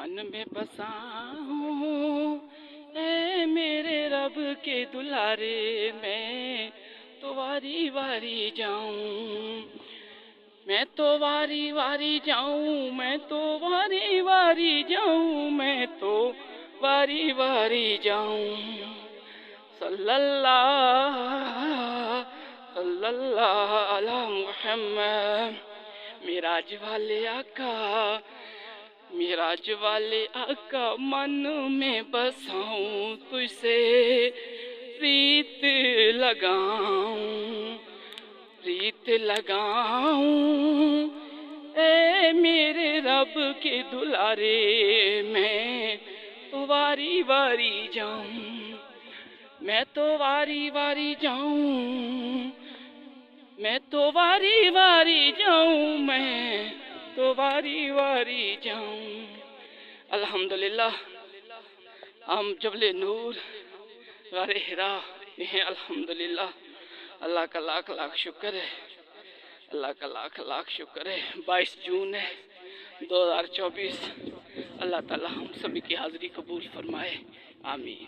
من میں بسا ہوں، اے میرے رب کے دلارے، میں تو واری واری جاؤں، میں تو واری واری جاؤں، میں تو واری واری جاؤں، میں تو واری واری جاؤں، صلی اللہ علی محمد۔ معراج والے آقا، معراج والے آقا، من میں بساؤں، تجھ سے ریت لگاؤں، ریت لگاؤں، اے میرے رب کے دلارے، میں تو واری واری جاؤں، میں تو واری واری جاؤں، میں تو واری واری جاؤں، میں تو واری واری جاؤں۔ الحمدللہ ہم جبل نور غار حرا میں ہیں، الحمدللہ۔ اللہ کا لاکھ لاکھ شکر ہے، اللہ کا لاکھ لاکھ شکر ہے۔ 22 جون ہے 2024۔ اللہ تعالی ہم سبھی کی حاضری قبول فرمائے، آمین۔